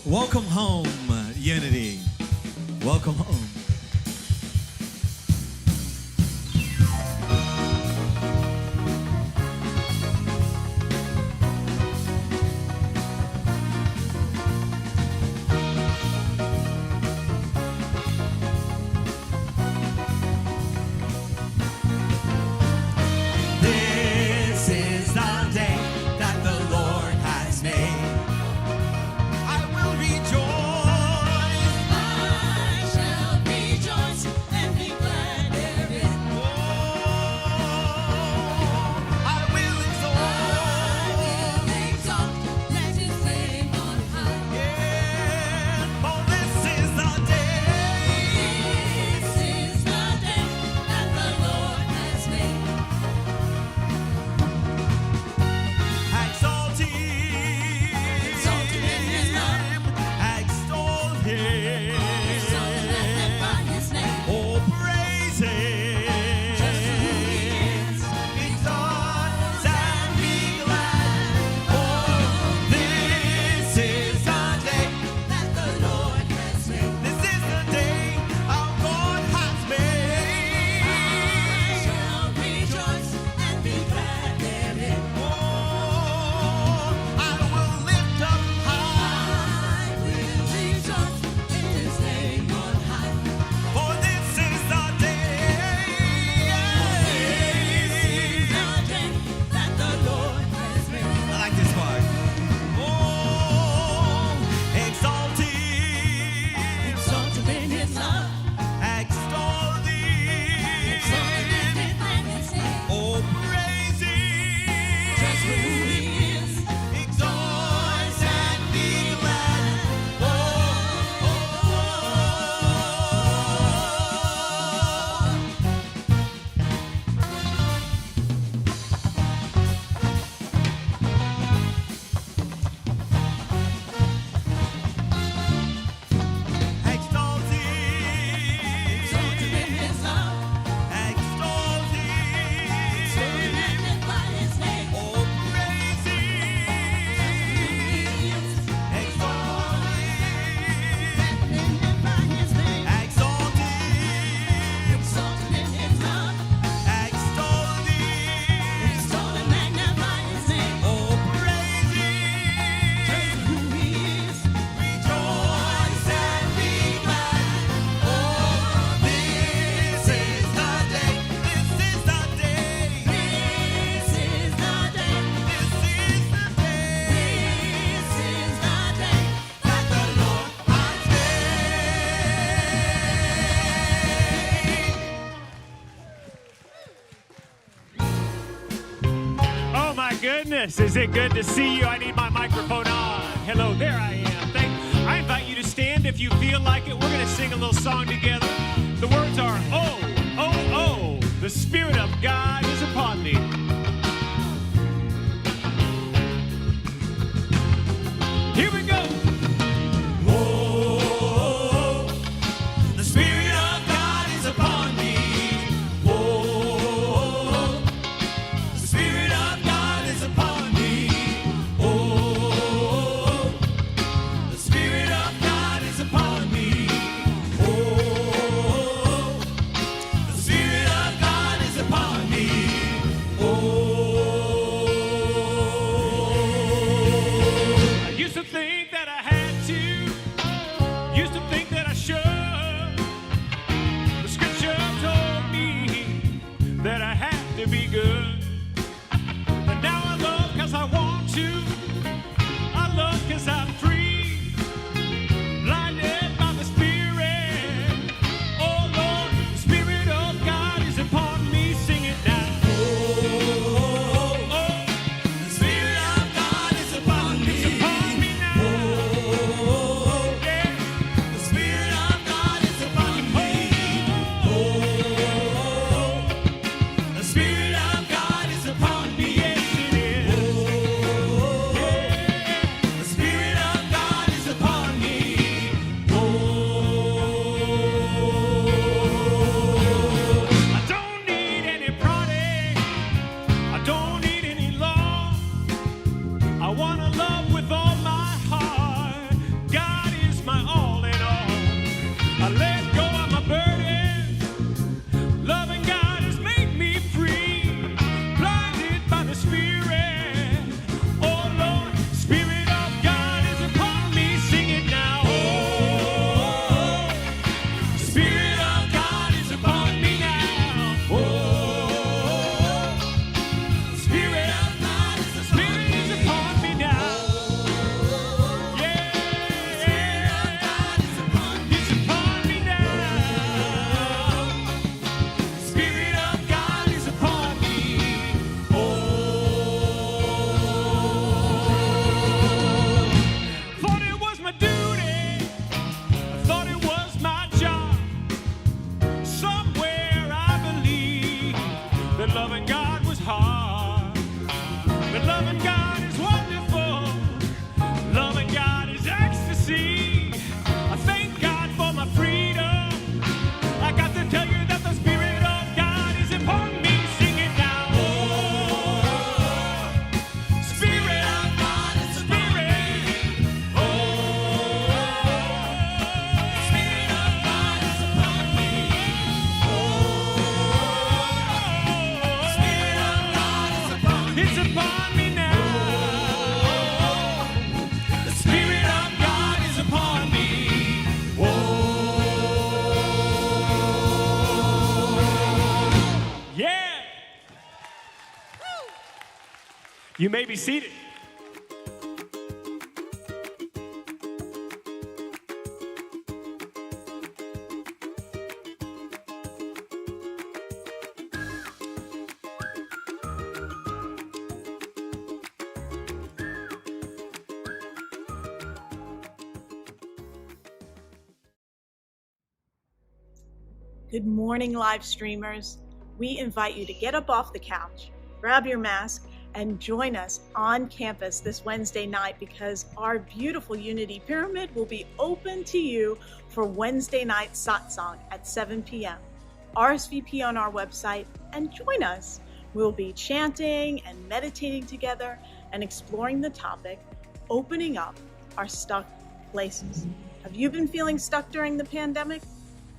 Welcome home, Unity. Welcome home. Goodness, is it good to see you? I need my microphone on. Hello, there I am. I invite you to stand if you feel like it. We're going to sing a little song together. The words are, oh, oh, oh, the Spirit of God is upon me. Here we go. Oh, the Spirit of God is upon me. Oh, is upon me now. The Spirit of God is upon me. Whoa. Yeah. You may be seated. Good morning, live streamers. We invite you to get up off the couch, grab your mask, and join us on campus this Wednesday night because our beautiful Unity Pyramid will be open to you for Wednesday night satsang at 7 p.m. RSVP on our website and join us. We'll be chanting and meditating together and exploring the topic, opening up our stuck places. Have you been feeling stuck during the pandemic?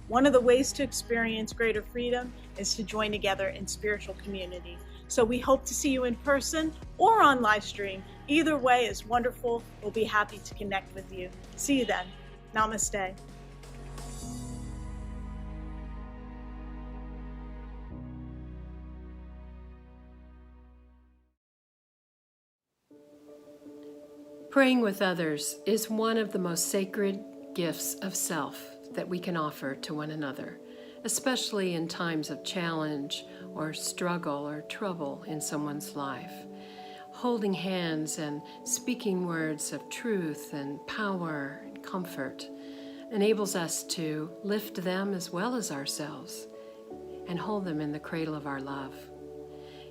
One of the ways to experience greater freedom is to join together in spiritual community. So we hope to see you in person or on live stream. Either way is wonderful. We'll be happy to connect with you. See you then. Namaste. Praying with others is one of the most sacred gifts of self that we can offer to one another, especially in times of challenge or struggle or trouble in someone's life. Holding hands and speaking words of truth and power and comfort enables us to lift them as well as ourselves and hold them in the cradle of our love.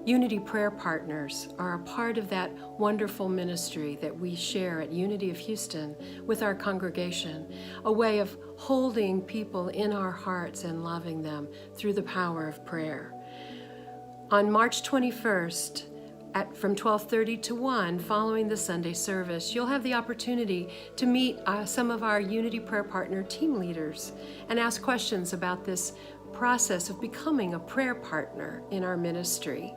Unity Prayer Partners are a part of that wonderful ministry that we share at Unity of Houston with our congregation, a way of holding people in our hearts and loving them through the power of prayer. On March 21st, from 12:30 to 1, following the Sunday service, you'll have the opportunity to meet some of our Unity Prayer Partner team leaders and ask questions about this process of becoming a prayer partner in our ministry.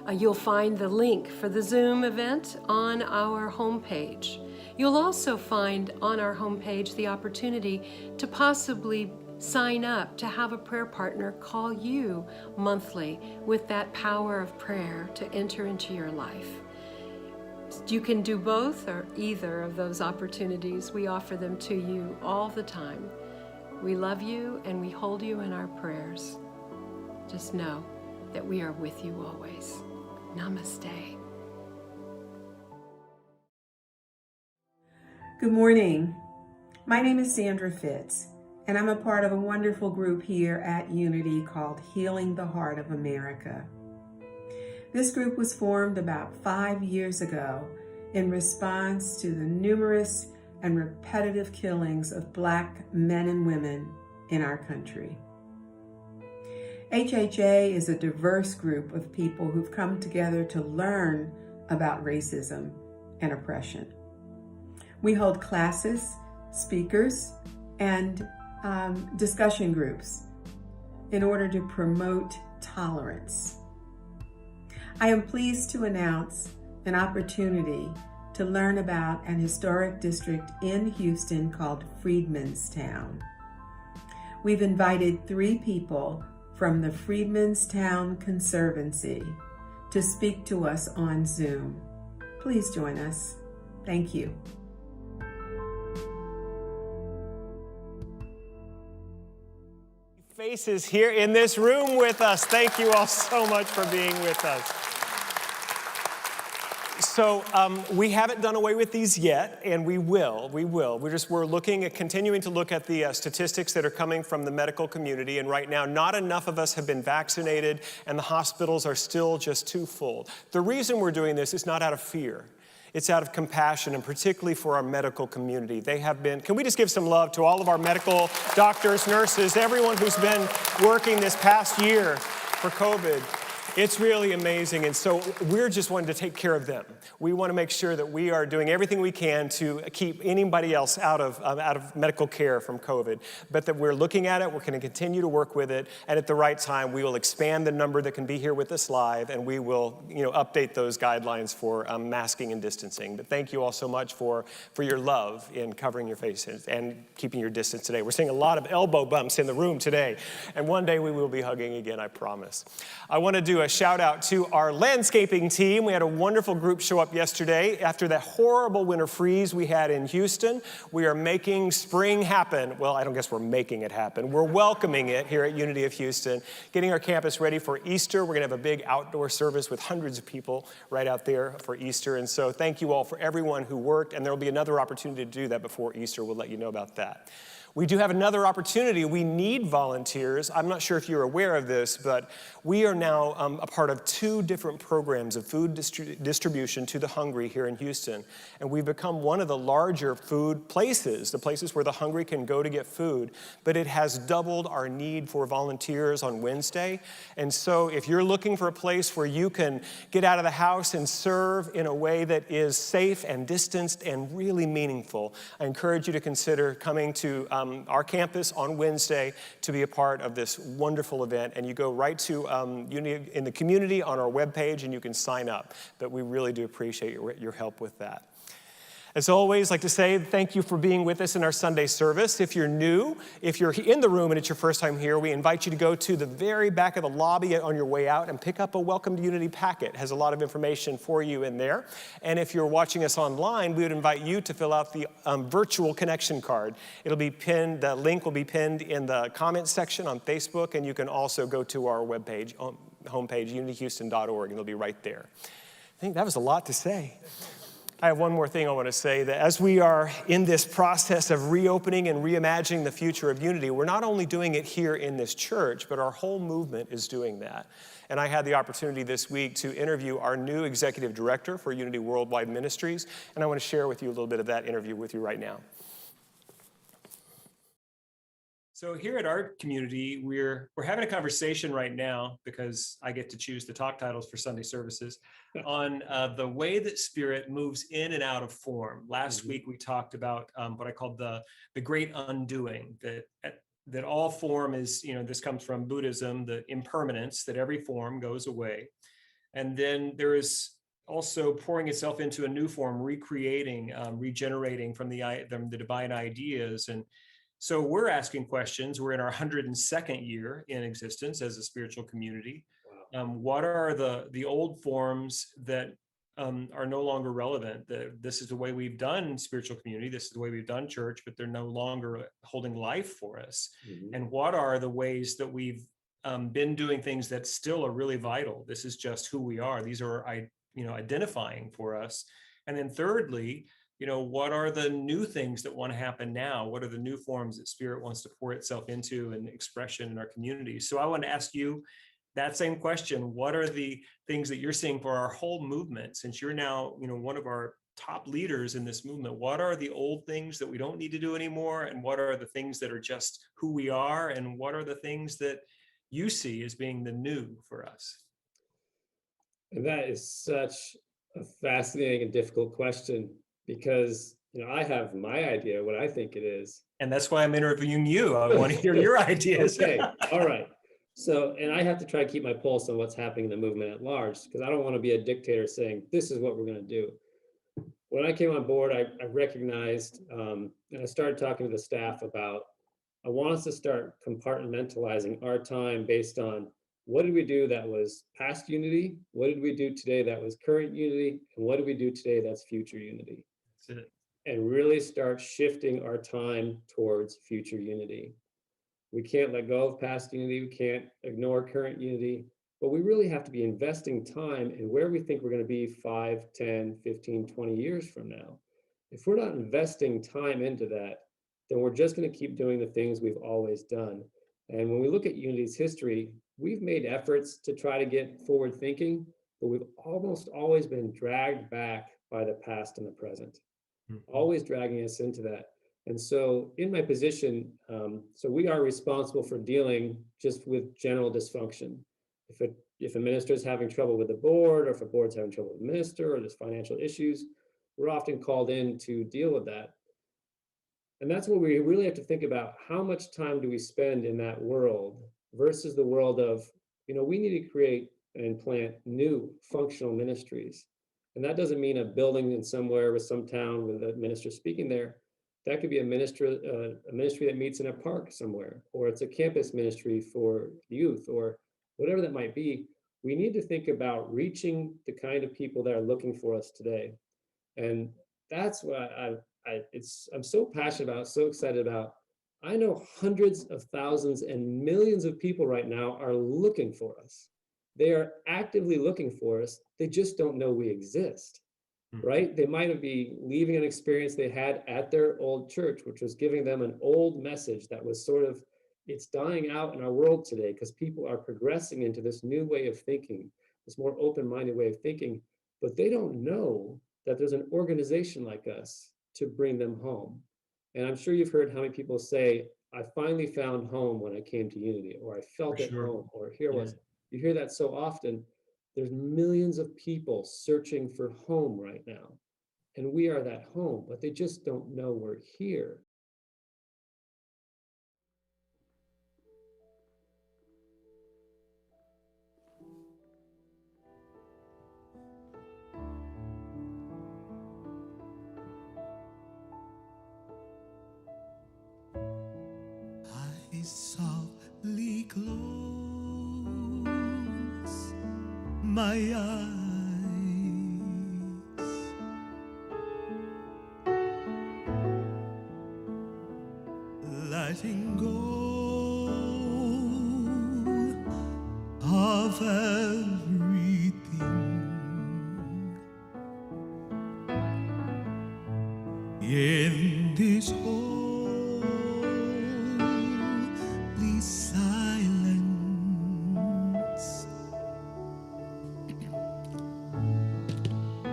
You'll find the link for the Zoom event on our homepage. You'll also find on our homepage the opportunity to possibly sign up to have a prayer partner call you monthly with that power of prayer to enter into your life. You can do both or either of those opportunities. We offer them to you all the time. We love you and we hold you in our prayers. Just know that we are with you always. Namaste. Good morning. My name is Sandra Fitz, and I'm a part of a wonderful group here at Unity called Healing the Heart of America. This group was formed about 5 years ago in response to the numerous and repetitive killings of Black men and women in our country. HHA is a diverse group of people who've come together to learn about racism and oppression. We hold classes, speakers, and discussion groups in order to promote tolerance. I am pleased to announce an opportunity to learn about an historic district in Houston called Freedmanstown. We've invited 3 people from the Freedmanstown Conservancy to speak to us on Zoom. Please join us. Thank you. Faces here in this room with us. Thank you all so much for being with us. So we haven't done away with these yet, and we will. We're looking at continuing to look at the statistics that are coming from the medical community, and right now not enough of us have been vaccinated, and the hospitals are still just too full. The reason we're doing this is not out of fear. It's out of compassion, and particularly for our medical community. They have been, can we just give some love to all of our medical doctors, nurses, everyone who's been working this past year for COVID. It's really amazing, and so we're just wanting to take care of them. We want to make sure that we are doing everything we can to keep anybody else out of medical care from COVID, but that we're looking at it, we're going to continue to work with it, and at the right time, we will expand the number that can be here with us live, and we will, update those guidelines for masking and distancing. But thank you all so much for your love in covering your faces and keeping your distance today. We're seeing a lot of elbow bumps in the room today, and one day we will be hugging again, I promise. I want to do a shout out to our landscaping team. We had a wonderful group show up yesterday. After that horrible winter freeze we had in Houston, we are making spring happen. Well, I don't guess we're making it happen. We're welcoming it here at Unity of Houston, getting our campus ready for Easter. We're going to have a big outdoor service with hundreds of people right out there for Easter. And so thank you all for everyone who worked, and there will be another opportunity to do that before Easter. We'll let you know about that. We do have another opportunity. We need volunteers. I'm not sure if you're aware of this, but we are now a part of 2 different programs of food distribution to the hungry here in Houston. And we've become one of the larger food places, the places where the hungry can go to get food. But it has doubled our need for volunteers on Wednesday. And so if you're looking for a place where you can get out of the house and serve in a way that is safe and distanced and really meaningful, I encourage you to consider coming to our campus on Wednesday to be a part of this wonderful event. And you go right to Unity in the community on our webpage and you can sign up. But we really do appreciate your help with that. As always, I'd like to say thank you for being with us in our Sunday service. If you're new, if you're in the room and it's your first time here, we invite you to go to the very back of the lobby on your way out and pick up a Welcome to Unity packet. It has a lot of information for you in there. And if you're watching us online, we would invite you to fill out the virtual connection card. It'll be pinned, the link will be pinned in the comments section on Facebook, and you can also go to our webpage, homepage, unityhouston.org, and it'll be right there. I think that was a lot to say. I have one more thing I want to say, that as we are in this process of reopening and reimagining the future of Unity, we're not only doing it here in this church, but our whole movement is doing that. And I had the opportunity this week to interview our new executive director for Unity Worldwide Ministries, and I want to share with you a little bit of that interview with you right now. So here at our community, we're having a conversation right now, because I get to choose the talk titles for Sunday services, on the way that Spirit moves in and out of form. Last week we talked about what I called the great undoing, that all form is, this comes from Buddhism, the impermanence, that every form goes away. And then there is also pouring itself into a new form, recreating, regenerating from the divine ideas. And so we're asking questions. We're in our 102nd year in existence as a spiritual community. Wow. What are the old forms that are no longer relevant? This is the way we've done spiritual community. This is the way we've done church, but they're no longer holding life for us. Mm-hmm. And what are the ways that we've been doing things that still are really vital? This is just who we are. These are, identifying for us. And then thirdly, what are the new things that want to happen now? What are the new forms that Spirit wants to pour itself into and expression in our community? So I want to ask you that same question. What are the things that you're seeing for our whole movement? Since you're now, one of our top leaders in this movement, what are the old things that we don't need to do anymore? And what are the things that are just who we are? And what are the things that you see as being the new for us? And that is such a fascinating and difficult question, because I have my idea what I think it is. And that's why I'm interviewing you. I want to hear your ideas. Okay, all right. So, and I have to try to keep my pulse on what's happening in the movement at large, because I don't want to be a dictator saying, this is what we're going to do. When I came on board, I recognized, and I started talking to the staff about, I want us to start compartmentalizing our time based on what did we do that was past Unity? What did we do today that was current Unity? And what did we do today that's future Unity? That's it. And really start shifting our time towards future Unity. We can't let go of past Unity. We can't ignore current Unity, but we really have to be investing time in where we think we're going to be 5, 10, 15, 20 years from now. If we're not investing time into that, then we're just going to keep doing the things we've always done. And when we look at Unity's history, we've made efforts to try to get forward thinking, but we've almost always been dragged back by the past and the present, always dragging us into that. And so in my position, so we are responsible for dealing just with general dysfunction. If a If a minister is having trouble with the board, or if a board's having trouble with the minister, or there's financial issues, we're often called in to deal with that. And that's what we really have to think about. How much time do we spend in that world versus the world of, we need to create and plant new functional ministries. And that doesn't mean a building in somewhere with some town with a minister speaking there. That could be a ministry that meets in a park somewhere, or it's a campus ministry for youth, or whatever that might be. We need to think about reaching the kind of people that are looking for us today. And that's what I'm so passionate about, so excited about. I know hundreds of thousands and millions of people right now are looking for us. They are actively looking for us. They just don't know we exist, right? They might be leaving an experience they had at their old church, which was giving them an old message that was sort of, it's dying out in our world today because people are progressing into this new way of thinking, this more open-minded way of thinking, but they don't know that there's an organization like us to bring them home. And I'm sure you've heard how many people say, I finally found home when I came to Unity, or I felt at home, or here was. You hear that so often. There's millions of people searching for home right now. And we are that home, but they just don't know we're here. I softly close my eyes, letting go of everything in this holy silence.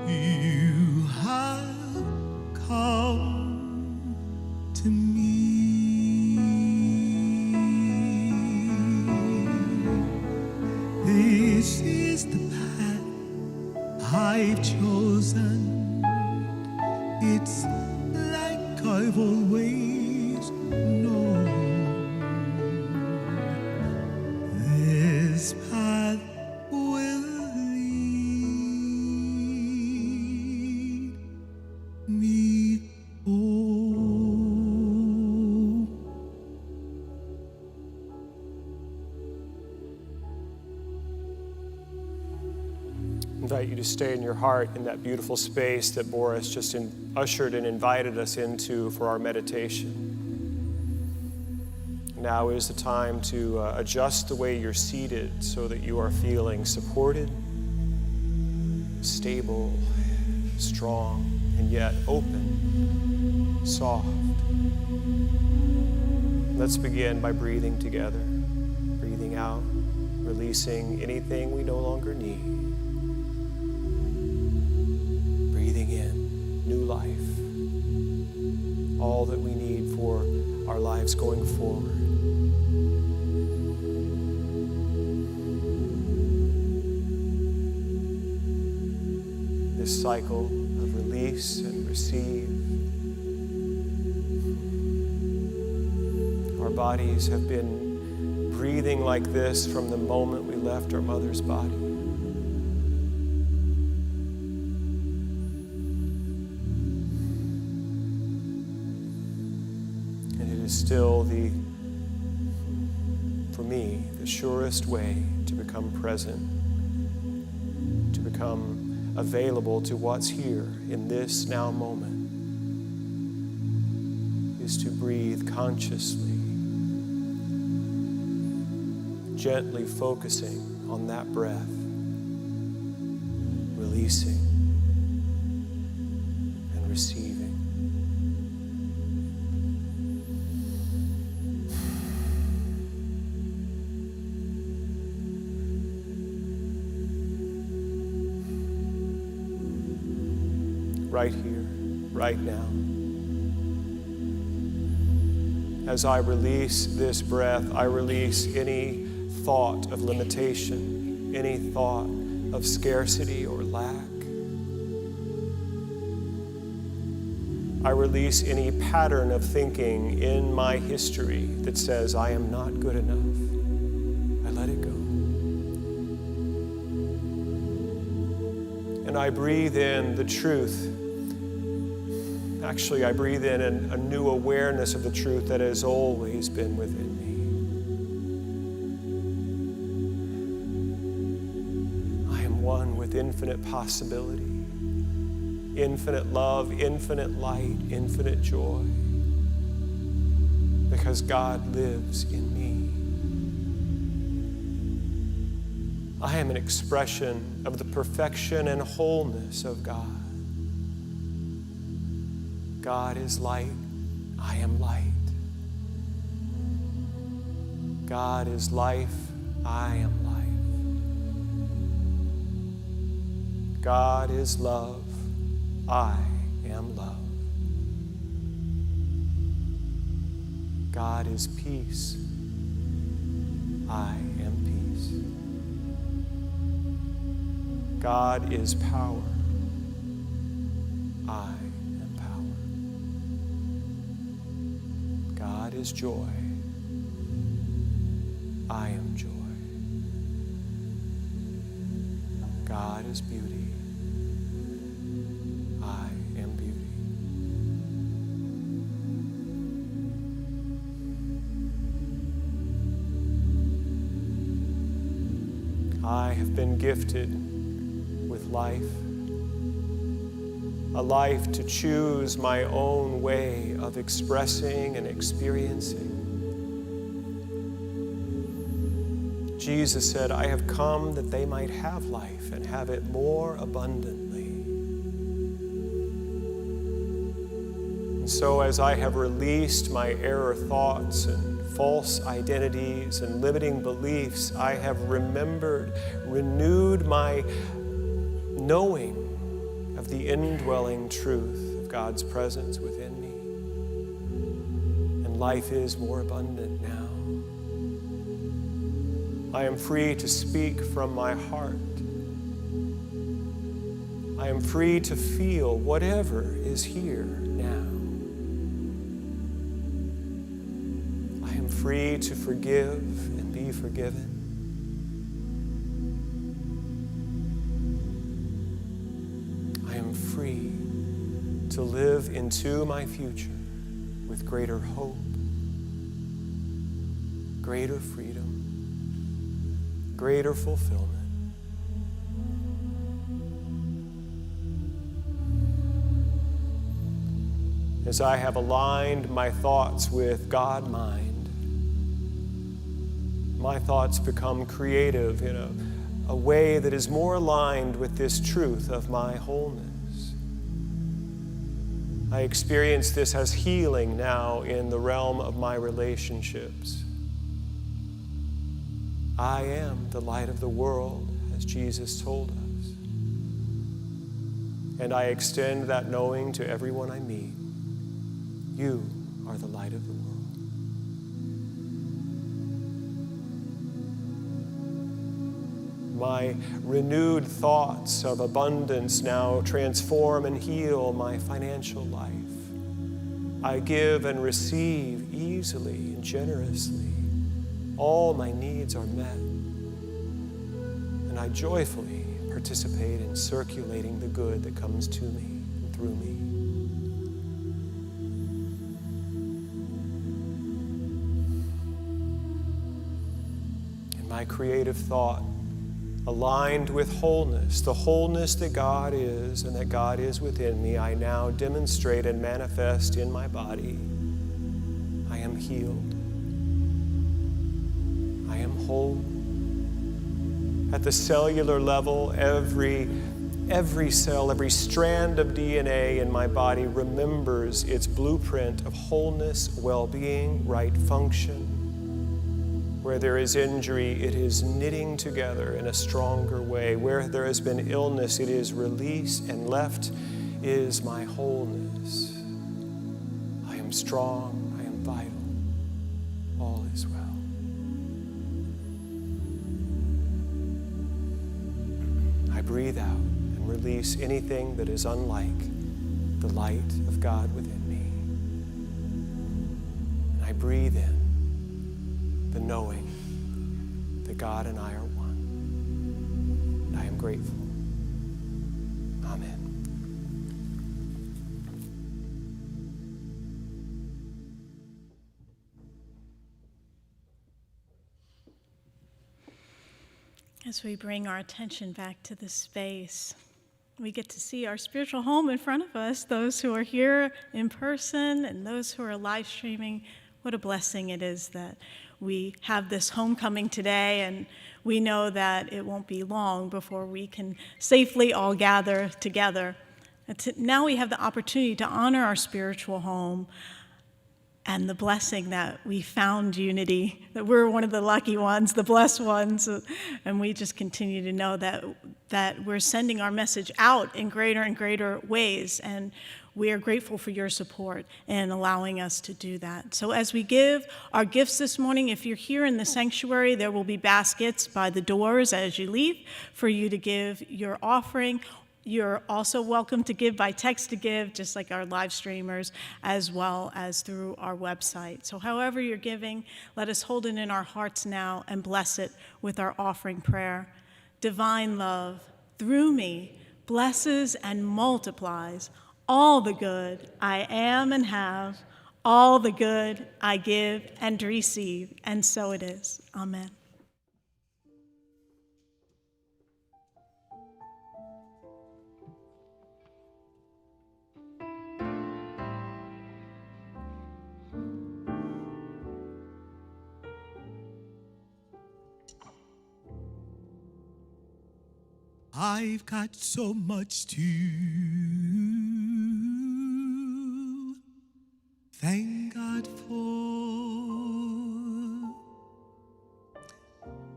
You have come to me. This is the path I've chosen. It's like I've always known. This path will lead me home. I invite you to stay in your heart in that beautiful space that Boris just ushered and invited us into for our meditation. Now is the time to adjust the way you're seated so that you are feeling supported, stable, strong, and yet open, soft. Let's begin by breathing together, breathing out, releasing anything we no longer need. Breathing in new life, all that we need for our lives going forward. This cycle of release and receive. Our bodies have been breathing like this from the moment we left our mother's body. And it is still for me, the surest way to become present, to become available to what's here in this now moment, is to breathe consciously, gently focusing on that breath, releasing and receiving. Right here, right now. As I release this breath, I release any thought of limitation, any thought of scarcity or lack. I release any pattern of thinking in my history that says I am not good enough. I let it go. And I breathe in the truth. Actually, I breathe in a new awareness of the truth that has always been within me. I am one with infinite possibility, infinite love, infinite light, infinite joy, because God lives in me. I am an expression of the perfection and wholeness of God. God is light, I am light. God is life, I am life. God is love, I am love. God is peace, I am peace. God is power, I am power. God is joy, I am joy. God is beauty, I am beauty. I have been gifted with life, a life to choose my own way of expressing and experiencing. Jesus said, I have come that they might have life and have it more abundantly. And so as I have released my error thoughts and false identities and limiting beliefs, I have renewed my knowing of the indwelling truth of God's presence within me. And life is more abundant now. I am free to speak from my heart. I am free to feel whatever is here now. I am free to forgive and be forgiven. I am free to live into my future with greater hope, greater freedom, greater fulfillment. As I have aligned my thoughts with God mind, my thoughts become creative in a way that is more aligned with this truth of my wholeness. I experience this as healing now in the realm of my relationships. I am the light of the world, as Jesus told us. And I extend that knowing to everyone I meet. You are the light of the world. My renewed thoughts of abundance now transform and heal my financial life. I give and receive easily and generously. All my needs are met, and I joyfully participate in circulating the good that comes to me and through me. And my creative thought, aligned with wholeness, the wholeness that God is and that God is within me, I now demonstrate and manifest in my body. I am healed. I am whole. At the cellular level, every cell, every strand of DNA in my body remembers its blueprint of wholeness, well-being, right function. Where there is injury, it is knitting together in a stronger way. Where there has been illness, it is released, and left is my wholeness. I am strong, I am vital. All is well. breathe out and release anything that is unlike the light of God within me. And I breathe in the knowing that God and I are one. And I am grateful. Amen. As we bring our attention back to this space, we get to see our spiritual home in front of us, those who are here in person and those who are live streaming. What a blessing it is that we have this homecoming today, and we know that it won't be long before we can safely all gather together. Now we have the opportunity to honor our spiritual home and the blessing that we found unity, that we're one of the lucky ones, the blessed ones, and we just continue to know that we're sending our message out in greater and greater ways, and we are grateful for your support in allowing us to do that. So as we give our gifts this morning, if you're here in the sanctuary, there will be baskets by the doors as you leave for you to give your offering. You're also welcome to give by text to give, just like our live streamers, as well as through our website. So however you're giving, let us hold it in our hearts now and bless it with our offering prayer. Divine love, through me, blesses and multiplies all the good I am and have, all the good I give and receive, and so it is. Amen. I've got so much to thank God for.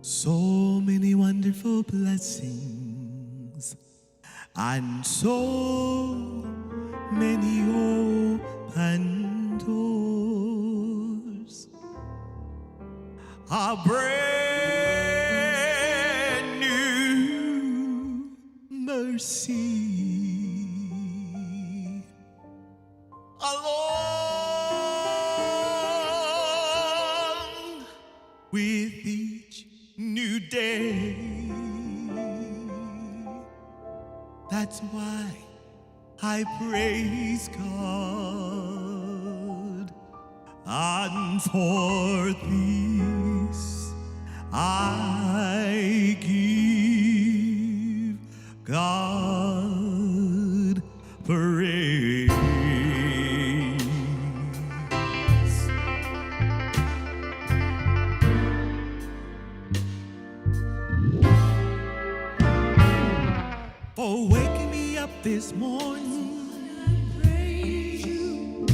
So many wonderful blessings and so many open doors. A brand new mercy along with each new day. That's why I praise God, and for this I give God praise. For waking me up this morning, praise you,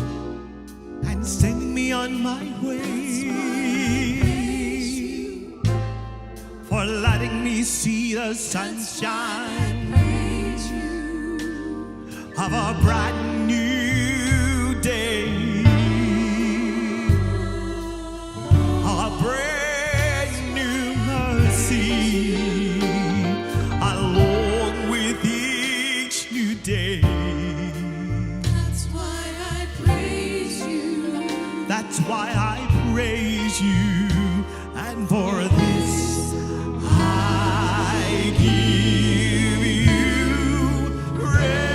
and sending me on my way, for letting me see the sunshine of a brand new day, a brand new mercy along with each new day. That's why I praise you. That's why I praise you, and for this I give you praise.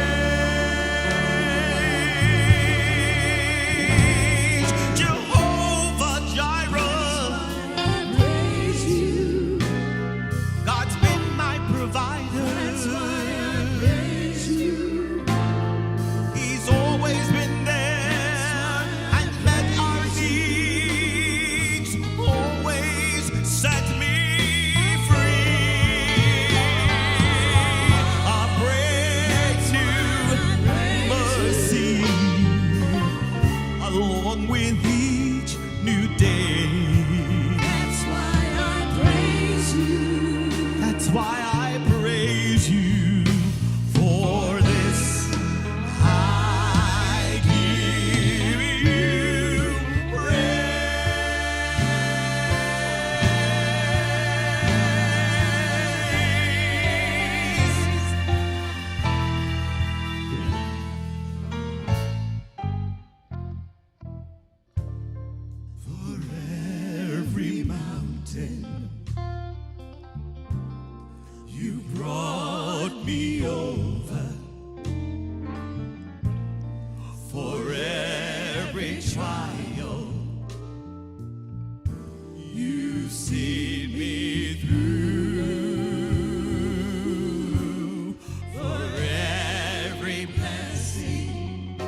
Jehovah Jireh, I praise you. God's been my provider. That's why I praise you. He's always been there and met our needs, always said trial. You see me through. For every blessing,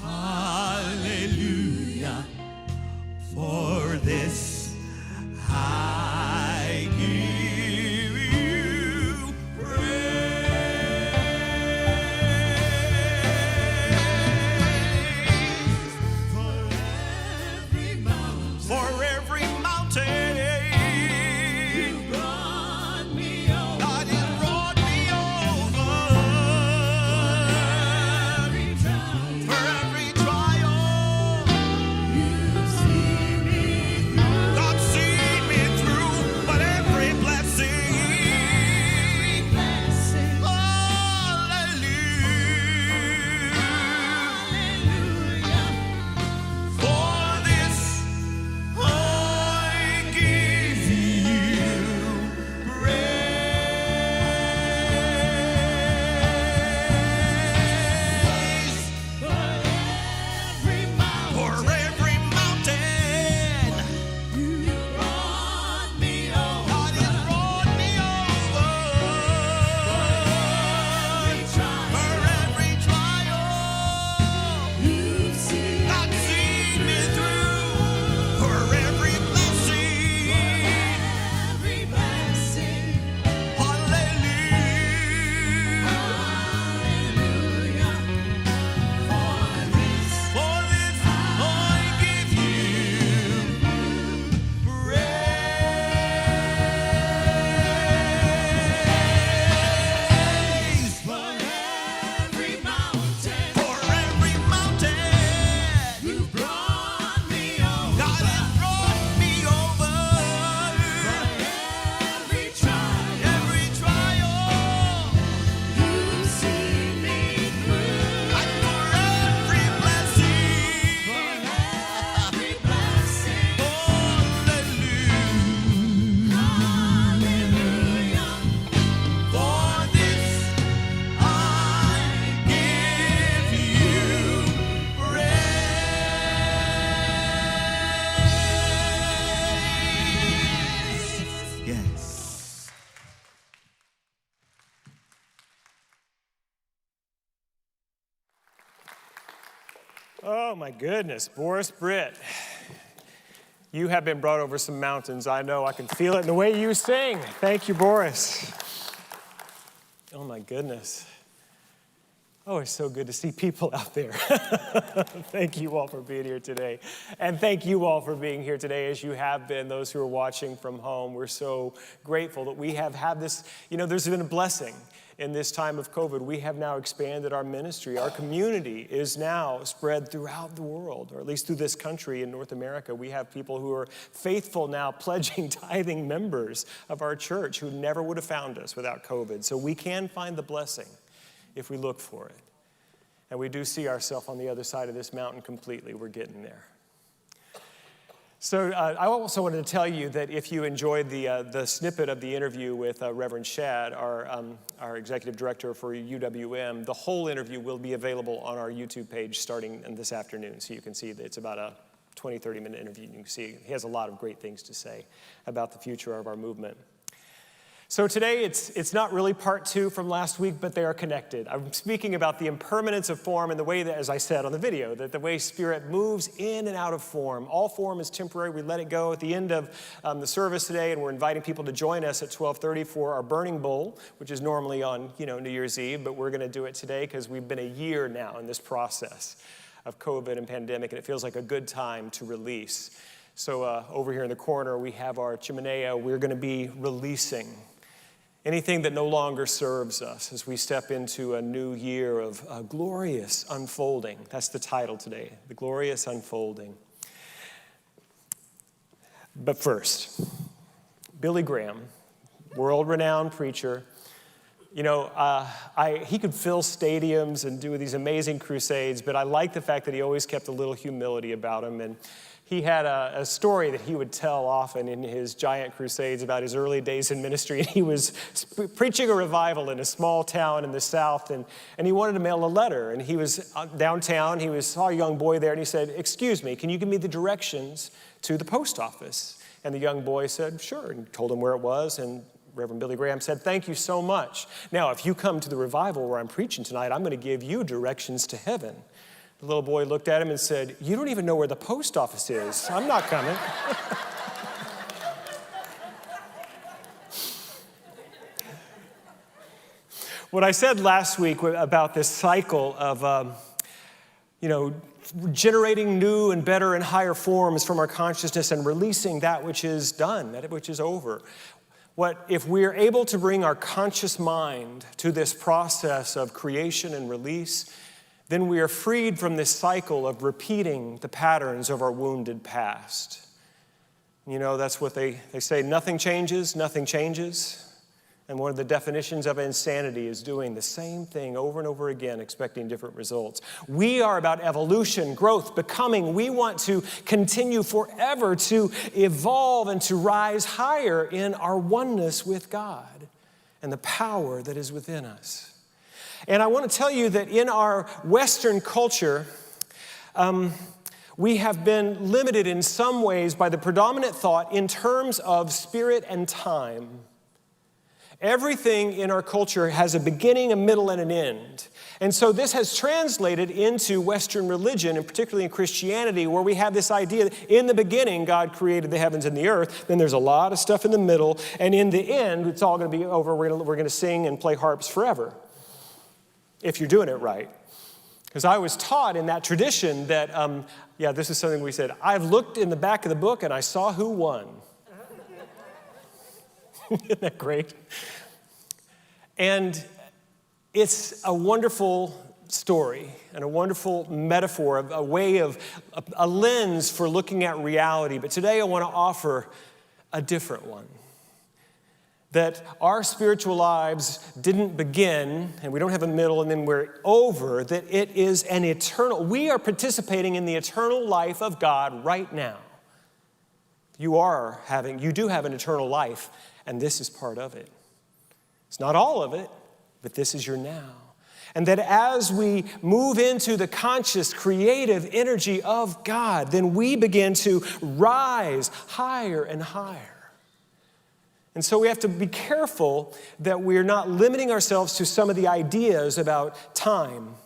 hallelujah. For this I give you praise. For every mountain, you brought me over. God, you brought me over. For every trial, you've seen me through. God seen me through. But every blessing, hallelujah. For this I give you praise. For every mountain, you brought me over. God, you brought me over. For every trial, you've seen me through. For every blessing, hallelujah. For this I give you praise. For every mountain, you brought me over. God has brought me over. For every trial, you've seen me through. And for every blessing, hallelujah. For this I give you praise. Yes. Oh my goodness, Boris Britt. You have been brought over some mountains. I know, I can feel it in the way you sing. Thank you, Boris. Oh my goodness. Oh, it's so good to see people out there. Thank you all for being here today. And thank you all for being here today as you have been, those who are watching from home. We're so grateful that we have had this, there's been a blessing in this time of COVID. We have now expanded our ministry. Our community is now spread throughout the world, or at least through this country in North America. We have people who are faithful now, pledging, tithing members of our church who never would have found us without COVID. So we can find the blessing if we look for it. And we do see ourselves on the other side of this mountain completely. We're getting there. So I also wanted to tell you that if you enjoyed the snippet of the interview with Reverend Shad, our executive director for UWM, the whole interview will be available on our YouTube page starting this afternoon. So you can see that it's about a 20, 30-minute interview. You can see he has a lot of great things to say about the future of our movement. So today, it's not really part two from last week, but they are connected. I'm speaking about the impermanence of form and the way that, as I said on the video, that the way Spirit moves in and out of form. All form is temporary. We let it go at the end of the service today, and we're inviting people to join us at 12:30 for our Burning Bowl, which is normally on New Year's Eve, but we're going to do it today because we've been a year now in this process of COVID and pandemic, and it feels like a good time to release. So over here in the corner, we have our chimenea. We're going to be releasing anything that no longer serves us as we step into a new year of glorious unfolding. That's the title today, the glorious unfolding. But first, Billy Graham, world-renowned preacher. He could fill stadiums and do these amazing crusades, but I like the fact that he always kept a little humility about him. And He had a story that he would tell often in his giant crusades about his early days in ministry. He was preaching a revival in a small town in the South, and he wanted to mail a letter. And he was downtown. He saw a young boy there, and he said, "Excuse me, can you give me the directions to the post office?" And the young boy said, "Sure," and told him where it was. And Reverend Billy Graham said, "Thank you so much. Now, if you come to the revival where I'm preaching tonight, I'm going to give you directions to heaven." The little boy looked at him and said, "You don't even know where the post office is. I'm not coming." What I said last week about this cycle of, generating new and better and higher forms from our consciousness and releasing that which is done, that which is over. If we are able to bring our conscious mind to this process of creation and release, then we are freed from this cycle of repeating the patterns of our wounded past. That's what they say, nothing changes, nothing changes. And one of the definitions of insanity is doing the same thing over and over again, expecting different results. We are about evolution, growth, becoming. We want to continue forever to evolve and to rise higher in our oneness with God and the power that is within us. And I want to tell you that in our Western culture, we have been limited in some ways by the predominant thought in terms of spirit and time. Everything in our culture has a beginning, a middle, and an end. And so this has translated into Western religion, and particularly in Christianity, where we have this idea that in the beginning, God created the heavens and the earth. Then there's a lot of stuff in the middle. And in the end, it's all going to be over. We're going to sing and play harps forever, if you're doing it right. Because I was taught in that tradition that, this is something we said, I've looked in the back of the book and I saw who won. Isn't that great? And it's a wonderful story and a wonderful metaphor, a way of, a lens for looking at reality. But today I want to offer a different one. That our spiritual lives didn't begin, and we don't have a middle, and then we're over, that it is an eternal, we are participating in the eternal life of God right now. You do have an eternal life, and this is part of it. It's not all of it, but this is your now. And that as we move into the conscious, creative energy of God, then we begin to rise higher and higher. And so we have to be careful that we're not limiting ourselves to some of the ideas about time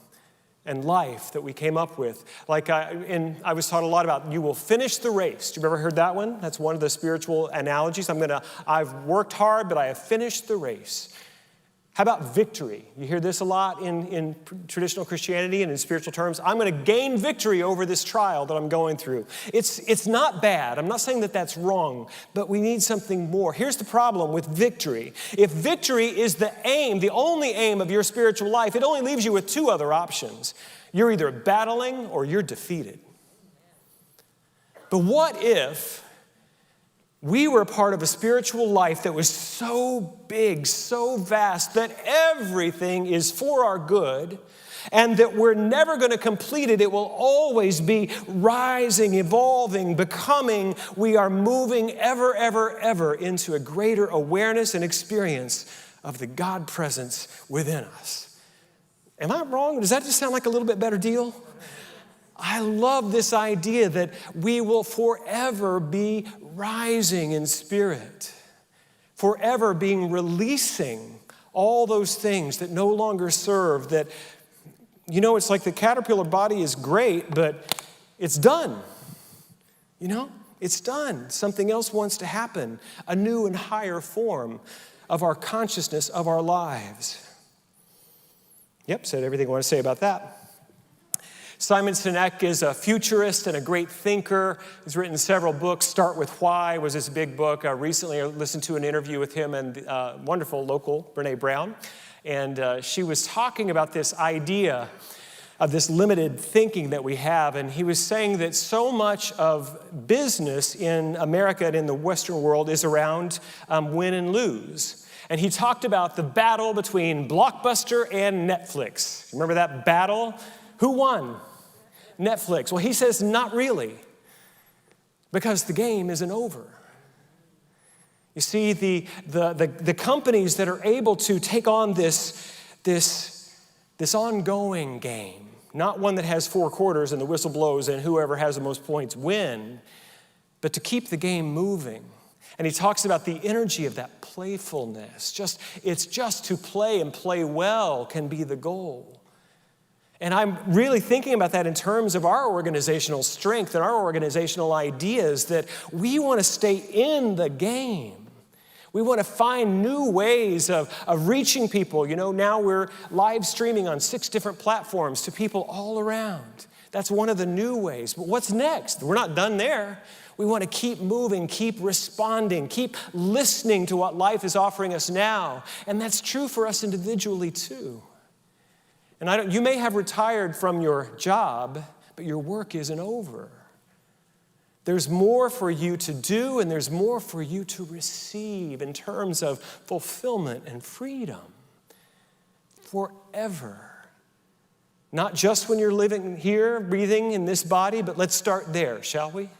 and life that we came up with. I was taught a lot about you will finish the race. Do you ever heard that one? That's one of the spiritual analogies. I've worked hard, but I have finished the race. How about victory? You hear this a lot in traditional Christianity and in spiritual terms. I'm going to gain victory over this trial that I'm going through. It's not bad. I'm not saying that that's wrong, but we need something more. Here's the problem with victory. If victory is the aim, the only aim of your spiritual life, it only leaves you with two other options. You're either battling or you're defeated. But what if we were a part of a spiritual life that was so big, so vast, that everything is for our good, and that we're never going to complete it? It will always be rising, evolving, becoming. We are moving ever, ever, ever into a greater awareness and experience of the God presence within us. Am I wrong? Does that just sound like a little bit better deal? I love this idea that we will forever be rising in spirit, forever being releasing all those things that no longer serve, that, it's like the caterpillar body is great, but it's done. It's done. Something else wants to happen, a new and higher form of our consciousness, of our lives. Yep, said everything I want to say about that. Simon Sinek is a futurist and a great thinker. He's written several books. Start With Why was his big book. Recently, I listened to an interview with him and wonderful local Brene Brown. And she was talking about this idea of this limited thinking that we have. And he was saying that so much of business in America and in the Western world is around win and lose. And he talked about the battle between Blockbuster and Netflix. Remember that battle? Who won? Netflix. Well, he says not really. because the game isn't over. You see, the companies that are able to take on this ongoing game, not one that has 4 quarters and the whistle blows and whoever has the most points win, but to keep the game moving. And he talks about the energy of that playfulness. It's just to play and play well can be the goal. And I'm really thinking about that in terms of our organizational strength and our organizational ideas, that we want to stay in the game. We want to find new ways of reaching people. You know, now we're live streaming on 6 different platforms to people all around. That's one of the new ways. But what's next? We're not done there. We want to keep moving, keep responding, keep listening to what life is offering us now. And that's true for us individually too. And you may have retired from your job, but your work isn't over. There's more for you to do, and there's more for you to receive in terms of fulfillment and freedom forever. Not just when you're living here, breathing in this body, but let's start there, shall we?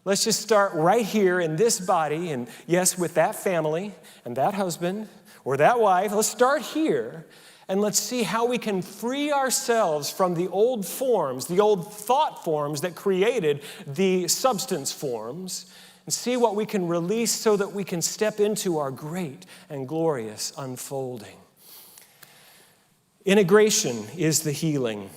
Let's just start right here in this body, and yes, with that family and that husband or that wife. Let's start here. And let's see how we can free ourselves from the old forms, the old thought forms that created the substance forms, and see what we can release so that we can step into our great and glorious unfolding. Integration is the healing.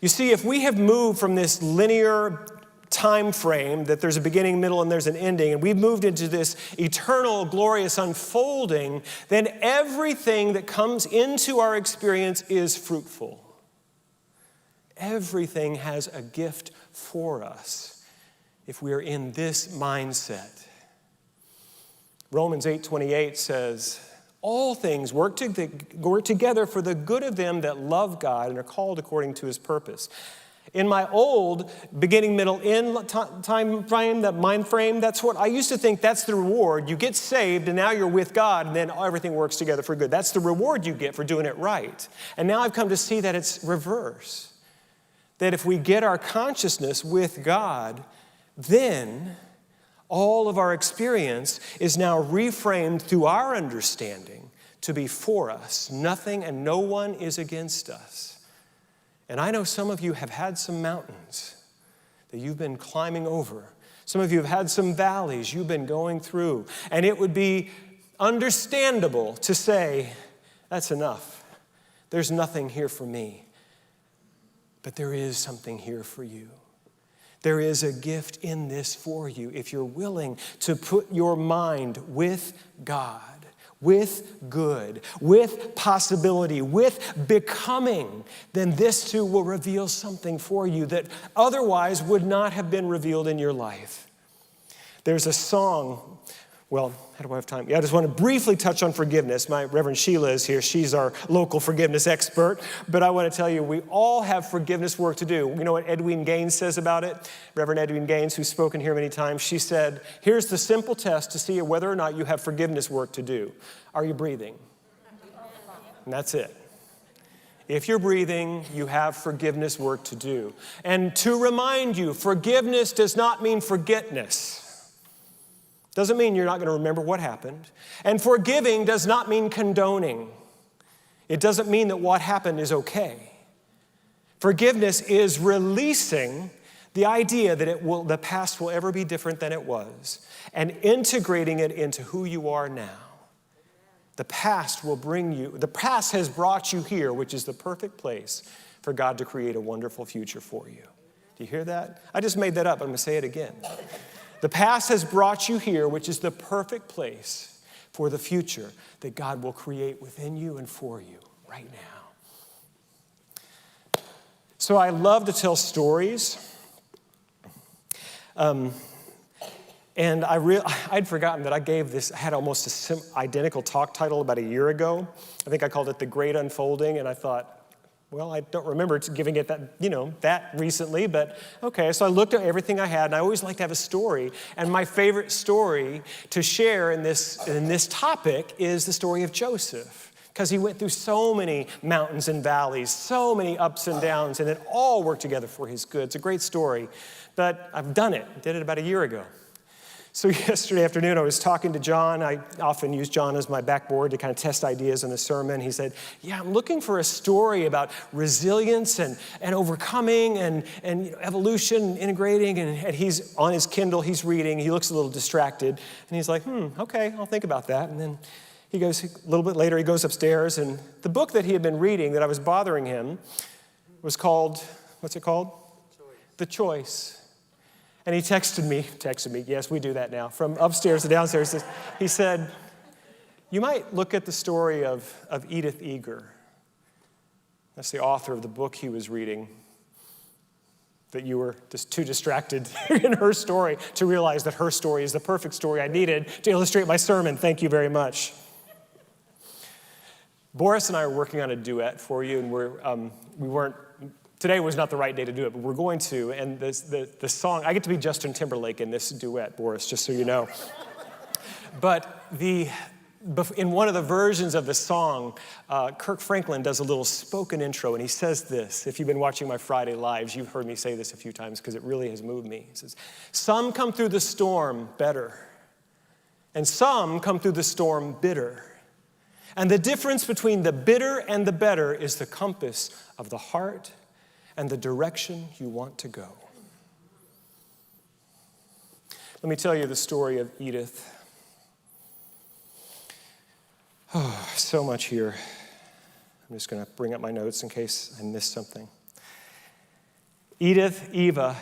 You see, if we have moved from this linear time frame that there's a beginning, middle, and there's an ending, and we've moved into this eternal, glorious unfolding, then everything that comes into our experience is fruitful. Everything has a gift for us if we are in this mindset. Romans 8:28 says, all things work together for the good of them that love God and are called according to his purpose. In my old beginning, middle, end time frame, that mind frame, that's what I used to think that's the reward. You get saved and now you're with God and then everything works together for good. That's the reward you get for doing it right. And now I've come to see that it's reverse. That if we get our consciousness with God, then all of our experience is now reframed through our understanding to be for us. Nothing and no one is against us. And I know some of you have had some mountains that you've been climbing over. Some of you have had some valleys you've been going through. And it would be understandable to say, that's enough. There's nothing here for me. But there is something here for you. There is a gift in this for you if you're willing to put your mind with God, with good, with possibility, with becoming, then this too will reveal something for you that otherwise would not have been revealed in your life. There's a song, well, how do I have time? Yeah, I just want to briefly touch on forgiveness. My Reverend Sheila is here. She's our local forgiveness expert. But I want to tell you, we all have forgiveness work to do. You know what Edwin Gaines says about it? Reverend Edwin Gaines, who's spoken here many times, she said, here's the simple test to see whether or not you have forgiveness work to do. Are you breathing? And that's it. If you're breathing, you have forgiveness work to do. And to remind you, forgiveness does not mean forgetness. Doesn't mean you're not going to remember what happened. And forgiving does not mean condoning. It doesn't mean that what happened is okay. Forgiveness is releasing the idea that the past will ever be different than it was and integrating it into who you are now. The past has brought you here, which is the perfect place for God to create a wonderful future for you. Do you hear that? I just made that up. I'm going to say it again. The past has brought you here, which is the perfect place for the future that God will create within you and for you right now. So I love to tell stories. And I'd forgotten that I had almost an identical talk title about a year ago. I think I called it The Great Unfolding, and I thought, well, I don't remember giving it that recently, but okay. So I looked at everything I had, and I always like to have a story. And my favorite story to share in this topic is the story of Joseph. because he went through so many mountains and valleys, so many ups and downs, and it all worked together for his good. It's a great story, but I've done it. I did it about a year ago. So yesterday afternoon, I was talking to John. I often use John as my backboard to kind of test ideas in the sermon. He said, yeah, I'm looking for a story about resilience and overcoming and evolution and integrating. And he's on his Kindle, he's reading. He looks a little distracted. And he's like, okay, I'll think about that. And then he goes, a little bit later, he goes upstairs. And the book that he had been reading that I was bothering him was called, what's it called? The Choice. And he texted me, yes, we do that now, from upstairs to downstairs. He said, you might look at the story of Edith Eager. That's the author of the book he was reading, that you were just too distracted in her story to realize that her story is the perfect story I needed to illustrate my sermon. Thank you very much. Boris and I are working on a duet for you, and today was not the right day to do it, but we're going to. And the song, I get to be Justin Timberlake in this duet, Boris, just so you know. But in one of the versions of the song, Kirk Franklin does a little spoken intro, and he says this. If you've been watching my Friday Lives, you've heard me say this a few times because it really has moved me. He says, some come through the storm better, and some come through the storm bitter. And the difference between the bitter and the better is the compass of the heart and the direction you want to go. Let me tell you the story of Edith. Oh, so much here. I'm just going to bring up my notes in case I missed something. Edith Eva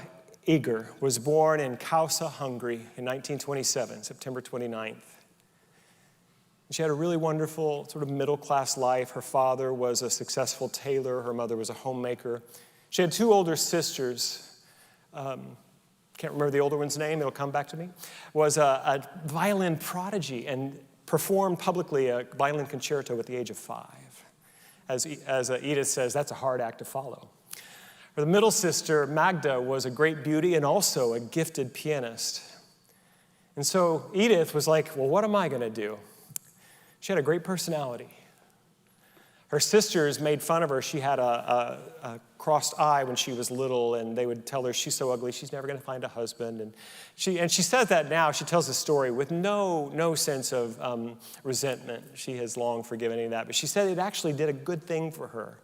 Eager was born in Kausa, Hungary in 1927, September 29th. She had a really wonderful sort of middle-class life. Her father was a successful tailor. Her mother was a homemaker. She had two older sisters. Can't remember the older one's name. It'll come back to me. Was a violin prodigy and performed publicly a violin concerto at the age of 5. As Edith says, that's a hard act to follow. The middle sister, Magda, was a great beauty and also a gifted pianist. And so Edith was like, well, what am I going to do? She had a great personality. Her sisters made fun of her. She had a crossed eye when she was little, and they would tell her she's so ugly, she's never going to find a husband. And she says that now. She tells the story with no sense of resentment. She has long forgiven any of that. But she said it actually did a good thing for her,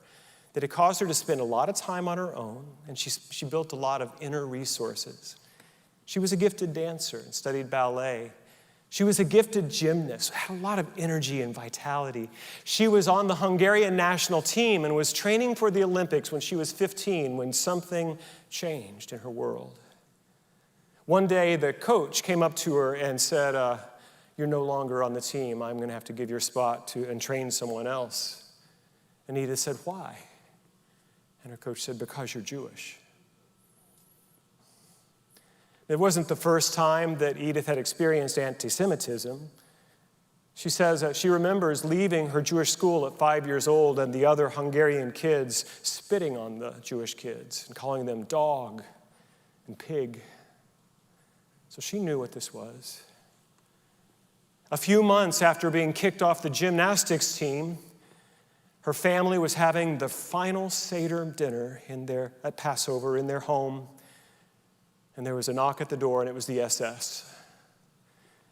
that it caused her to spend a lot of time on her own, and she built a lot of inner resources. She was a gifted dancer and studied ballet. She was a gifted gymnast, had a lot of energy and vitality. She was on the Hungarian national team and was training for the Olympics when she was 15, when something changed in her world. One day, the coach came up to her and said, you're no longer on the team. I'm going to have to give your spot and train someone else. And Edith said, why? And her coach said, because you're Jewish. It wasn't the first time that Edith had experienced anti-Semitism. She says that she remembers leaving her Jewish school at 5 years old and the other Hungarian kids spitting on the Jewish kids and calling them dog and pig. So she knew what this was. A few months after being kicked off the gymnastics team, her family was having the final Seder dinner at Passover in their home. And there was a knock at the door, and it was the SS.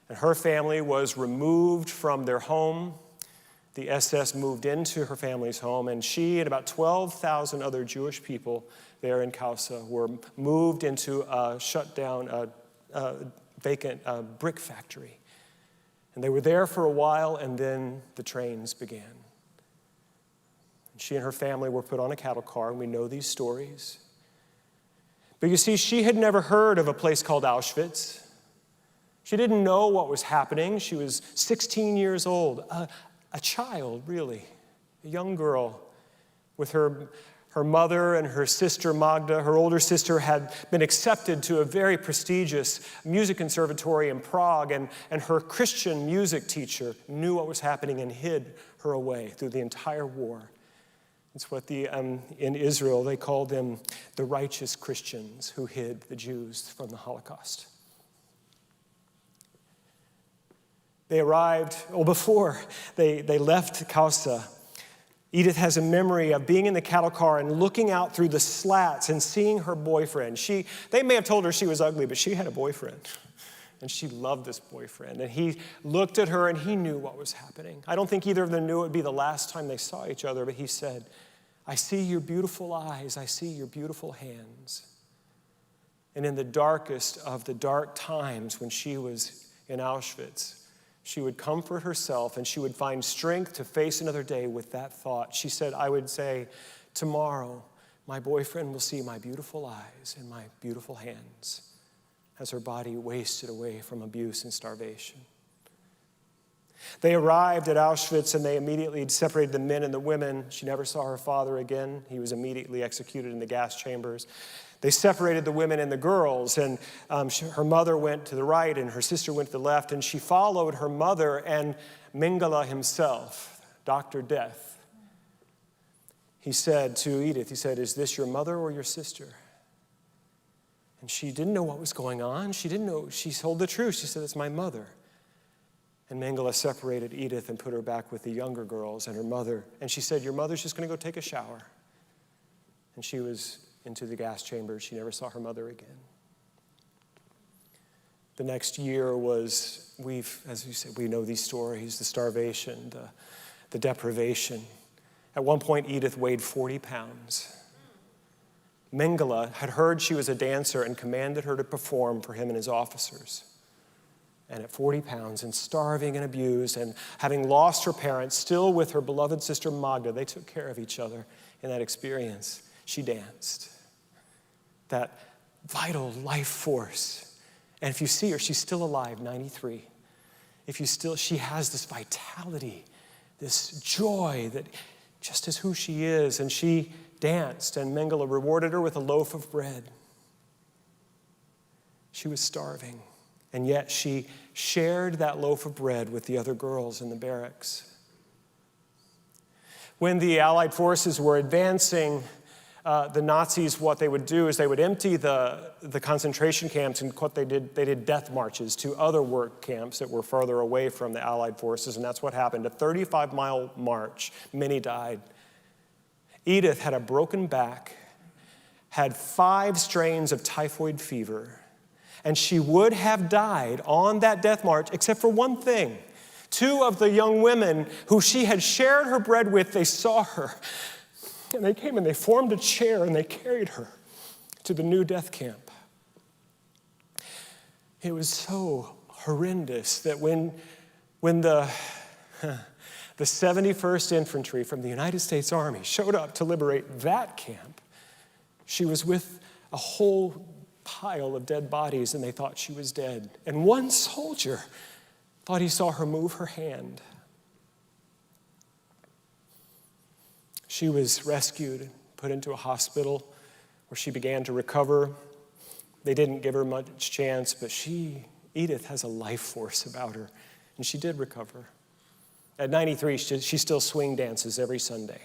And her family was removed from their home. The SS moved into her family's home, and she and about 12,000 other Jewish people there in Kausa were moved into a shut-down, vacant brick factory. And they were there for a while, and then the trains began. And she and her family were put on a cattle car, and we know these stories. But you see, she had never heard of a place called Auschwitz. She didn't know what was happening. She was 16 years old, a child, really, a young girl with her mother and her sister Magda. Her older sister had been accepted to a very prestigious music conservatory in Prague, and her Christian music teacher knew what was happening and hid her away through the entire war. It's what in Israel, they called them the righteous Christians who hid the Jews from the Holocaust. They arrived, before they left Causa, Edith has a memory of being in the cattle car and looking out through the slats and seeing her boyfriend. They may have told her she was ugly, but she had a boyfriend. And she loved this boyfriend. And he looked at her and he knew what was happening. I don't think either of them knew it would be the last time they saw each other, but he said, I see your beautiful eyes. I see your beautiful hands. And in the darkest of the dark times when she was in Auschwitz, she would comfort herself and she would find strength to face another day with that thought. She said, I would say, tomorrow, my boyfriend will see my beautiful eyes and my beautiful hands as her body wasted away from abuse and starvation. They arrived at Auschwitz and they immediately separated the men and the women. She never saw her father again. He was immediately executed in the gas chambers. They separated the women and the girls, and her mother went to the right and her sister went to the left, and she followed her mother and Mengele himself, Dr. Death. He said to Edith, he said, is this your mother or your sister? And she didn't know what was going on. She didn't know. She told the truth. She said, it's my mother. And Mengele separated Edith and put her back with the younger girls and her mother. And she said, your mother's just going to go take a shower. And she was into the gas chamber. She never saw her mother again. The next year was, as you said, we know these stories, the starvation, the deprivation. At one point, Edith weighed 40 pounds. Mengele had heard she was a dancer and commanded her to perform for him and his officers. And at 40 pounds and starving and abused and having lost her parents, still with her beloved sister Magda, they took care of each other in that experience. She danced. That vital life force. And if you see her, she's still alive, 93. She has this vitality, this joy that just is who she is. And she danced, and Mengele rewarded her with a loaf of bread. She was starving, and yet she shared that loaf of bread with the other girls in the barracks. When the Allied forces were advancing, the Nazis, what they would do is they would empty the concentration camps, and what they did death marches to other work camps that were farther away from the Allied forces, and that's what happened. A 35-mile march, many died. Edith had a broken back, had 5 strains of typhoid fever, and she would have died on that death march, except for one thing. 2 of the young women who she had shared her bread with, they saw her. And they came and they formed a chair and they carried her to the new death camp. It was so horrendous that when the 71st Infantry from the United States Army showed up to liberate that camp, she was with a whole pile of dead bodies and they thought she was dead. And one soldier thought he saw her move her hand. She was rescued and put into a hospital where she began to recover. They didn't give her much chance, but Edith has a life force about her, and she did recover. At 93, she still swing dances every Sunday.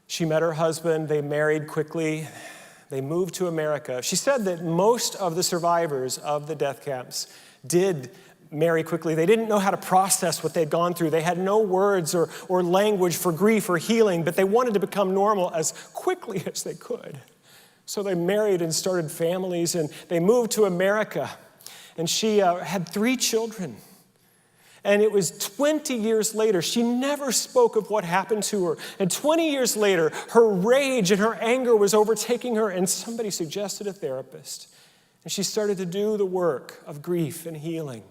She met her husband. They married quickly. They moved to America. She said that most of the survivors of the death camps did marry quickly. They didn't know how to process what they'd gone through. They had no words or language for grief or healing, but they wanted to become normal as quickly as they could. So they married and started families, and they moved to America. And she had 3 children. And it was 20 years later, she never spoke of what happened to her. And 20 years later, her rage and her anger was overtaking her, and somebody suggested a therapist. And she started to do the work of grief and healing.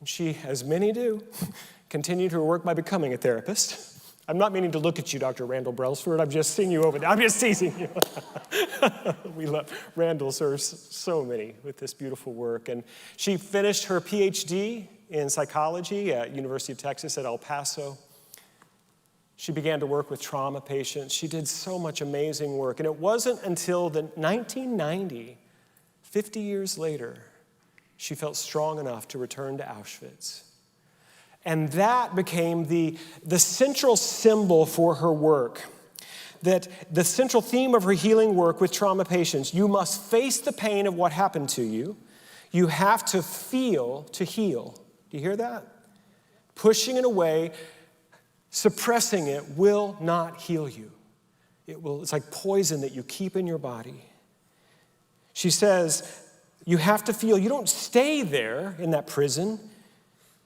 And she, as many do, continued her work by becoming a therapist. I'm not meaning to look at you, Dr. Randall Brailsford. I'm just seeing you over there. I'm just teasing you. We love Randall serves so many with this beautiful work. And she finished her PhD in psychology at University of Texas at El Paso. She began to work with trauma patients. She did so much amazing work. And it wasn't until 1990, 50 years later, she felt strong enough to return to Auschwitz. And that became the central symbol for her work. That the central theme of her healing work with trauma patients, you must face the pain of what happened to you. You have to feel to heal. Do you hear that? Pushing it away, suppressing it will not heal you. It's like poison that you keep in your body. She says, you have to feel. You don't stay there in that prison.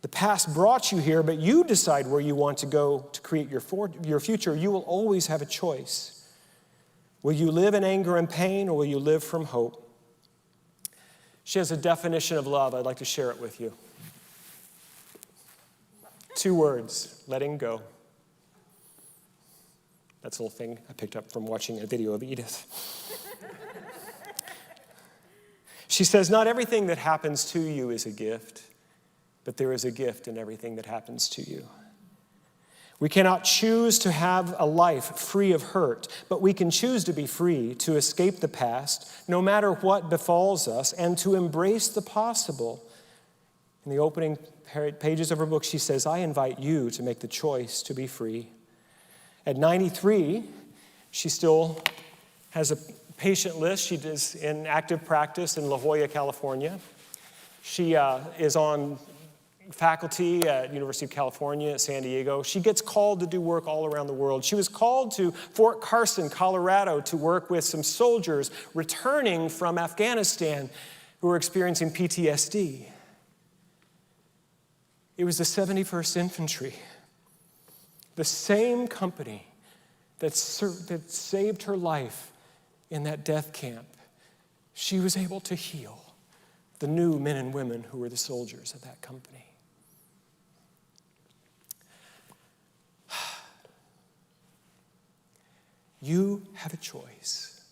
The past brought you here, but you decide where you want to go to create your future. You will always have a choice. Will you live in anger and pain, or will you live from hope? She has a definition of love. I'd like to share it with you. 2 words: letting go. That's a little thing I picked up from watching a video of Edith. She says, not everything that happens to you is a gift, but there is a gift in everything that happens to you. We cannot choose to have a life free of hurt, but we can choose to be free, to escape the past, no matter what befalls us, and to embrace the possible. In the opening pages of her book, she says, I invite you to make the choice to be free. At 93, she still has a patient list. She is in active practice in La Jolla, California. She is on faculty at University of California at San Diego. She gets called to do work all around the world. She was called to Fort Carson, Colorado, to work with some soldiers returning from Afghanistan who were experiencing PTSD. It was the 71st Infantry, the same company that saved her life in that death camp. She was able to heal the new men and women who were the soldiers of that company. You have a choice.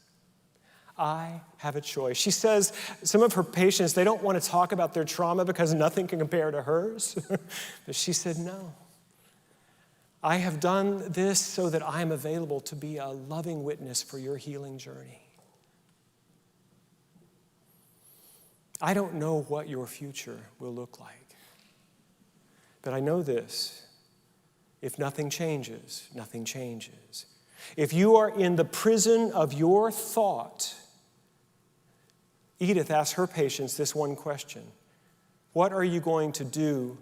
I have a choice. She says some of her patients, they don't want to talk about their trauma because nothing can compare to hers. But she said, no. I have done this so that I am available to be a loving witness for your healing journey. I don't know what your future will look like. But I know this. If nothing changes, nothing changes. If you are in the prison of your thought, Edith asked her patients this one question: what are you going to do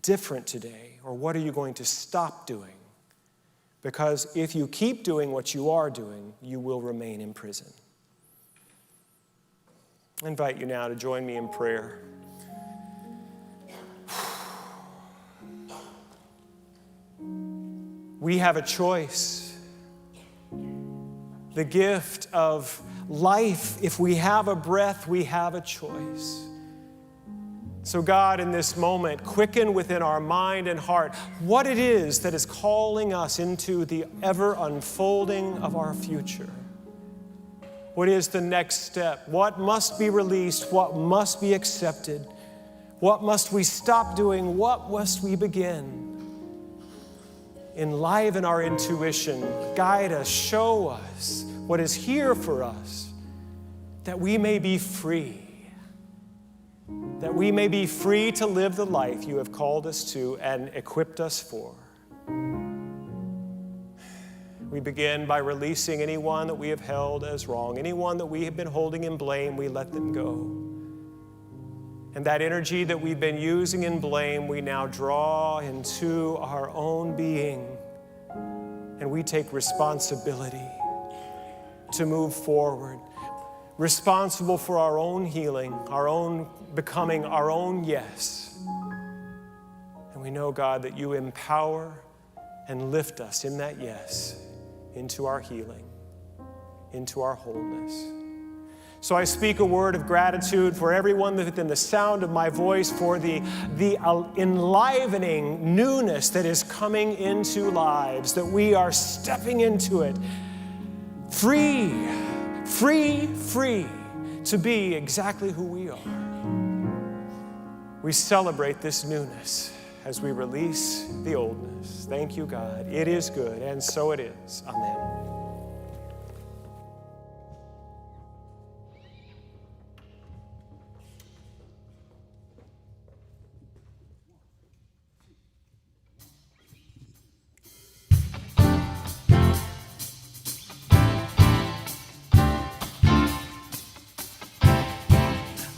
different today, or what are you going to stop doing? Because if you keep doing what you are doing, you will remain in prison. I invite you now to join me in prayer. We have a choice. The gift of life, if we have a breath, we have a choice. So God, in this moment, quicken within our mind and heart what it is that is calling us into the ever unfolding of our future. What is the next step? What must be released? What must be accepted? What must we stop doing? What must we begin? Enliven our intuition, guide us, show us what is here for us, that we may be free. That we may be free to live the life you have called us to and equipped us for. We begin by releasing anyone that we have held as wrong, anyone that we have been holding in blame, we let them go. And that energy that we've been using in blame, we now draw into our own being, and we take responsibility to move forward. Responsible for our own healing, our own becoming, our own yes. And we know, God, that you empower and lift us in that yes into our healing, into our wholeness. So I speak a word of gratitude for everyone within the sound of my voice, for the enlivening newness that is coming into lives, that we are stepping into it free to be exactly who we are. We celebrate this newness as we release the oldness. Thank you, God. It is good, and so it is. Amen.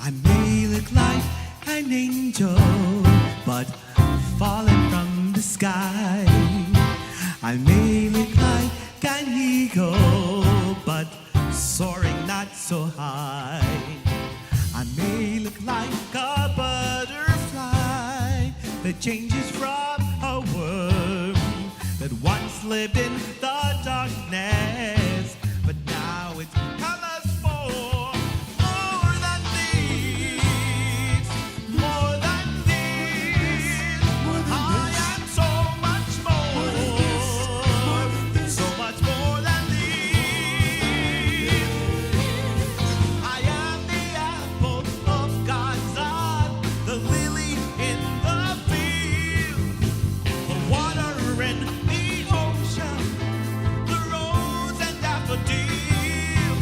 I made an angel, but falling from the sky. I may look like an eagle, but soaring not so high. I may look like a butterfly that changes from a worm that once lived in the darkness, but now it's colors for more than these, more than these. I am so much more, so much more than these. I am the apple of God's eye, the lily in the field, the water in the ocean, the rose and daffodil,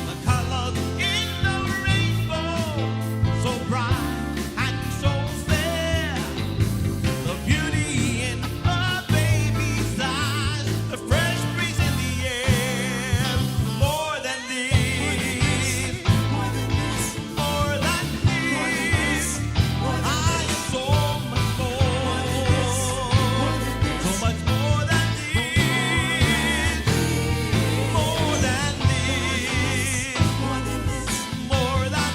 the colors in the rainbow, so bright and so fair, the beauty in a baby's eyes, the fresh breeze in the air. More than this, more than this, more than this. I am so much more, so much more than this, more than this, more than this, more than this.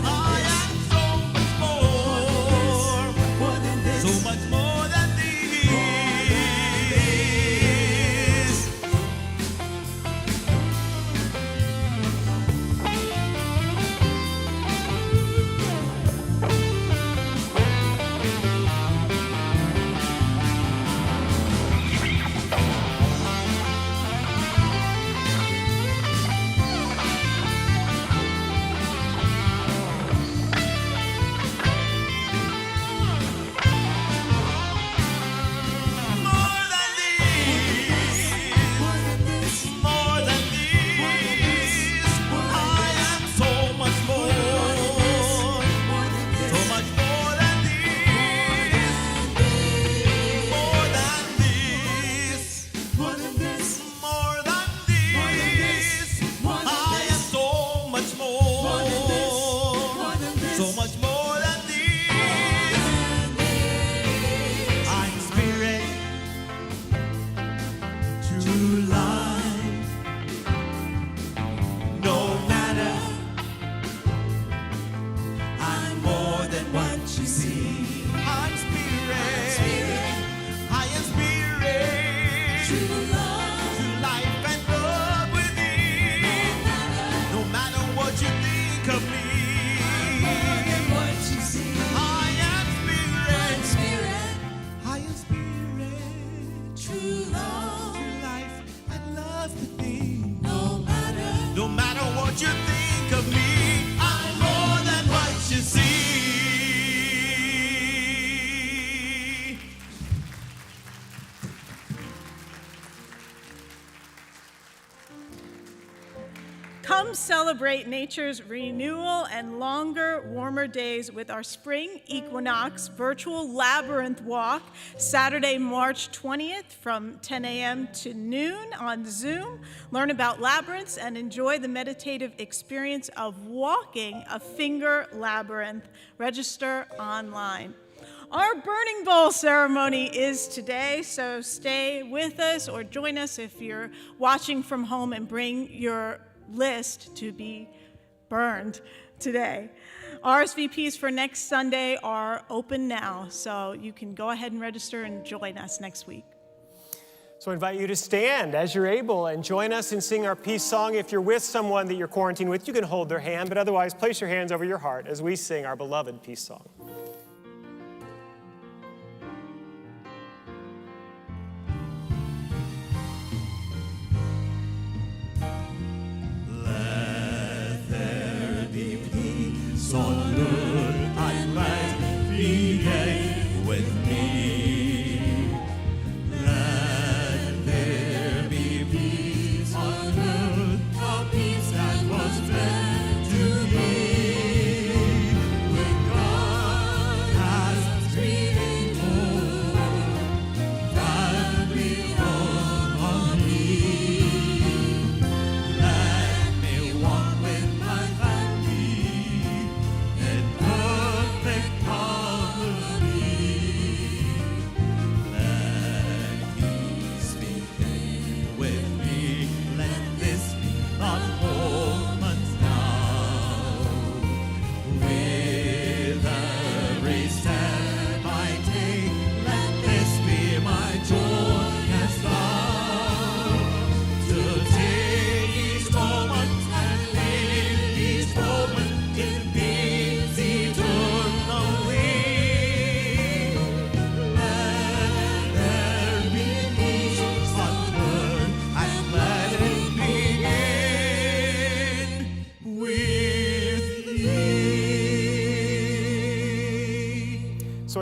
I am so much more than this, so much more than this. More than this, more than this. I am so much more, so much more than this, more than this, more than this, more than this. I am so much more, so much more than this. I'm spirit, true life, no matter. I'm more than what you see. I'm spirit, I am spirit, true life and love within. No matter what you think of me, more than what you see. I am spirit, I am spirit, true life and love within. No matter what you think of me, I'm more than what you see. Come celebrate nature's renewal and longer, warmer days with our spring Equinox virtual Labyrinth walk, Saturday, March 20th from 10 a.m. to noon on Zoom. Learn about labyrinths and enjoy the meditative experience of walking a finger labyrinth. Register online. Our Burning Bowl ceremony is today, so stay with us or join us if you're watching from home and bring your list to be burned today. RSVPs for next Sunday are open now, so you can go ahead and register and join us next week. So I invite you to stand as you're able and join us in singing our peace song. If you're with someone that you're quarantined with, you can hold their hand, but otherwise place your hands over your heart as we sing our beloved peace song. Let there be peace on earth and let be gay with me. Let there be peace on earth, a peace that was meant to be. With God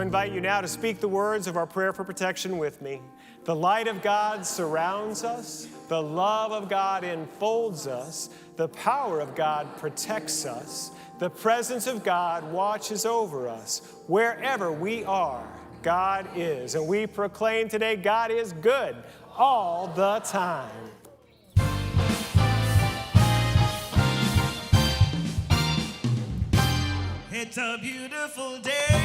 invite you now to speak the words of our prayer for protection with me. The light of God surrounds us. The love of God enfolds us. The power of God protects us. The presence of God watches over us. Wherever we are, God is. And we proclaim today, God is good all the time. It's a beautiful day.